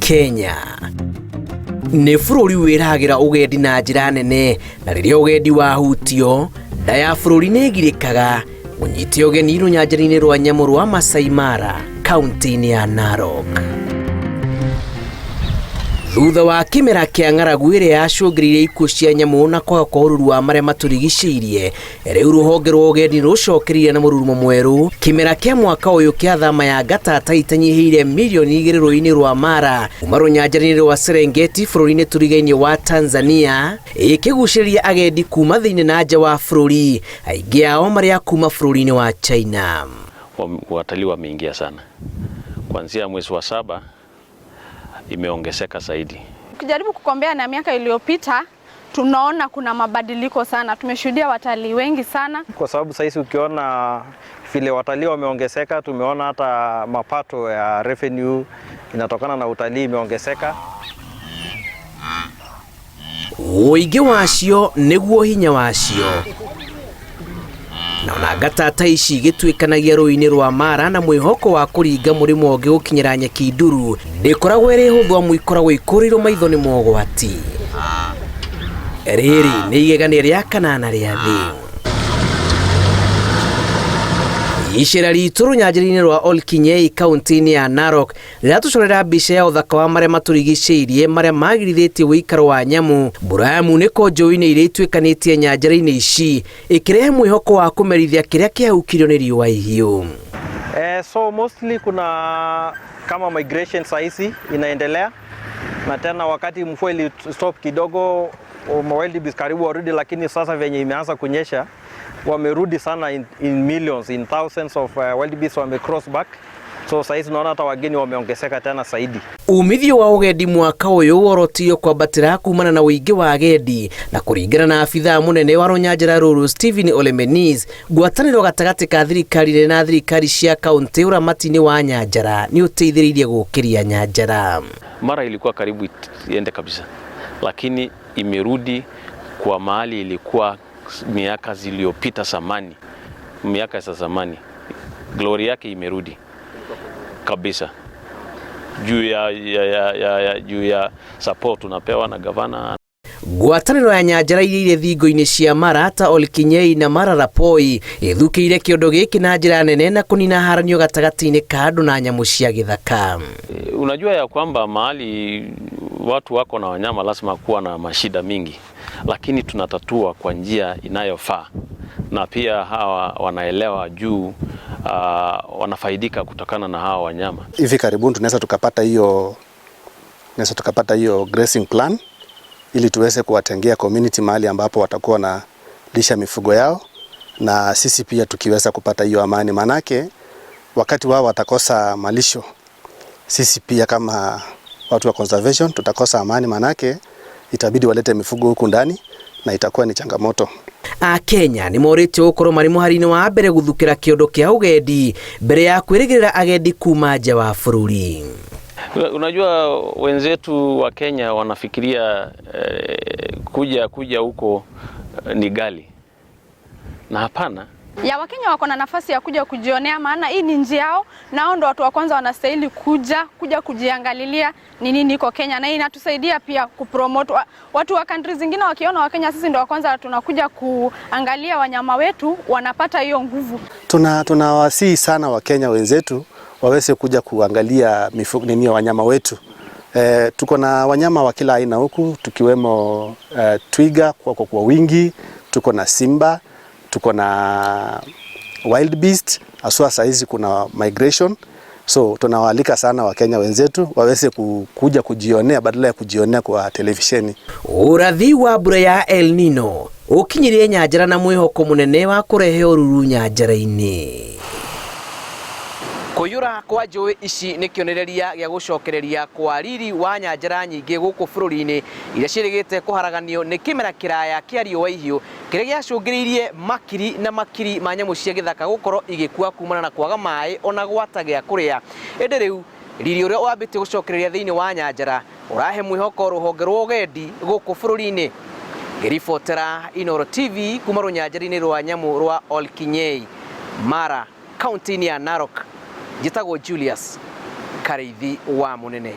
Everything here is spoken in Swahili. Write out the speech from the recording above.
Kenya nĩ bũrũri wĩragira ũgendi na njĩra nene, na rĩrĩa ũgendi wahutio nda ya bũrũri nĩ ĩgirĩkaga ũnyite ũgeni rũnyanjara-inĩ rwa nyamũ rwa Masai Mara, kaunti-inĩ ya Narok. Thutha wa kĩmera kĩa ng'aragu ĩrĩa yacũngĩrĩirie ikuũ cia nyamũ na kwaga kwa ũruru wa marĩa matũrigicĩirie, rĩu rũhonge rwa ũgendi rũcokereirie na mũrurumo mwerũ. Kĩmera kĩa mwaka ũyũ kĩa thama ya gatata itanyihiire milioni 2 rũĩ-inĩ rwa Mara kuma rũnyanjara-inĩ rwa Serengeti bũrũri-inĩ tũrigainie wa Tanzania, ĩkĩgucĩrĩria agendi kuma thĩinĩ na nja wa bũrũri, aingĩ ao marĩa kuma bũrũri-inĩ wa China. Watalii wameingia sana kuanzia mwezi wa 7 imeongezeka zaidi. Ukijaribu kukombea na miaka iliyopita, tunaona kuna mabadiliko sana. Tumeshuhudia watalii wengi sana. Kwa sababu sasa ukiona vile watalii wameongezeka, tumeona hata mapato ya revenue inatokana na utalii imeongezeka. Ũingĩ wacio nĩguo hinya wacio. Na gatata ici gĩtuĩkanagia rũĩ-inĩ rwa Mara na mwĩhoko wa kũringa mũrĩmo ũngĩ gũkinyĩra nyeki nduru ndĩkoragwo ĩrĩ hũthũ amu ikoragwo ikũrĩirwo maitho nĩ mogwati. Rĩrĩ nĩ igegania rĩa kanana rĩa thĩ. Icera ritũ rũnyanjara-inĩ rwa Olkinyei kaunti-inĩ ya Narok rĩratũcorera mbica ya ũthaka wa marĩa matũrigicĩirie marĩa magirithĩtie ũikaro wa nyamũ. Mbura ya munĩko njũĩ-inĩ iria ituĩkanĩtie nyanjara-inĩ ici ĩkĩrehe mwĩhoko wa kũmerithia kĩrĩa kĩahukirio nĩ riũa ihiũ. So mostly kuna kama migration saisi inaendelea, na tena wakati mvua ili stop kidogo wildebeest karibu warudi, lakini sasa venye imeanza kunyesha wamerudi sana in millions, in thousands of wildebeest wame cross back. So saizi naona hata wageni wameongezeka tena zaidi. Umithio wa ugendi mwaka ũyũ worotio kwambatĩra kumana na ũingĩ wa agendi, na kũringana na abithaa mũnene wa rũnyanjara rũrũ Stephen Olemenis, ngwatanĩro gatagatĩ ka thirikari na thirikari cia kaunti ũramati-inĩ wa nyanjara nĩ ũteithĩrĩirie gũkĩria nyanjara. Mara ilikuwa karibu iende kabisa, lakini imerudi kwa mahali ilikuwa miaka zilizopita zamani. Miaka za zamani glory yake imerudi kabisa juu ya support tunapewa na gavana. Ngwatanĩro ya nyanjara iria irĩ thingo-inĩ cia Mara ta Olkinyei na Mararapoi ĩthukĩire kĩondo gĩkĩ na njĩra nene na kũnina haranio gatagatĩ-inĩ ka andũ na nyamũ cia gĩthaka. Unajua ya kwamba mahali watu wako na wanyama lazima kuwa na mashida mingi, lakini tunatatua kwa njia inayofaa, na pia hawa wanaelewa juu wanafaidika kutokana na hawa wanyama. Hivi karibuni tunaweza tukapata hiyo grazing plan ili tuweze kuwatengea community mahali ambapo watakuwa na lisha mifugo yao, na sisi pia tukiweza kupata hiyo amani, manake wakati wao watakosa malisho, sisi pia kama watu wa conservation tutakosa amani, manake itabidi walete mifugo huku ndani na itakuwa ni changamoto. Kenya nĩ morĩtio gũkorwo marĩ mũhari-inĩ wa mbere gũthukĩra kĩondo kĩa ũgendi mbere ya kwĩrĩgĩrĩra agendi kuma nja wa bũrũri. Unajua wenzetu wa Kenya wanafikiria kuja huko ni gali, na hapana. Ya Wakenya wako na nafasi ya kuja kujionea, maana hii ni njia yao, nao ndo watu wa kwanza wanastahili kuja kujiangalilia ni nini iko Kenya, na hii inatusaidia pia kupromote watu wa countries zingine. Wakiona Wakenya sisi ndo wa kwanza tunakuja kuangalia wanyama wetu, wanapata hiyo nguvu. Tunawasihi sana Wakenya wenzetu waweze kuja kuangalia wanyama wetu. Tuko na wanyama wa kila aina huku, tukiwemo twiga kwa wingi, tuko na simba, tuko na wildebeest, aswa saizi kuna migration. So tunawaalika sana Wakenya wenzetu waweze kuja kujionea badala ya kujionea kwa televisheni. Ũrathi wa mbura ya El Nino ũkinyirie nyanjara na mwĩhoko mũnene wa kũrehe ũruru nyanjara-inĩ. Kũiyũra kwa njũĩ ici nĩ kĩonereria gĩa gũcokereria kwa riri wa nyanjara nyingĩ gũkũ bũrũri-inĩ iria ciĩrĩgĩte kũharaganio nĩ kĩmera kĩraya kĩa riũa ihiũ kĩrĩa gĩacũngĩrĩirie makiri na makiri ma nyamũ cia gĩthaka gũkorwo igĩkua kumana na kwaga maĩ ona gwata gĩa kũrĩa. Ĩndĩ rĩu riri ũrĩa wambĩtie gũcokereria thĩinĩ wa nyanjara ũrahe mwĩhoko rũhonge rwa ũgendi gũkũ bũrũri-inĩ. Ngĩribotera Inooro TV kuma rũnyanjara-inĩ rwa nyamũ rwa Olkinyei, Mara, kaunti-inĩ ya Narok. Njĩtagwo Julius Kareithi wa Munene.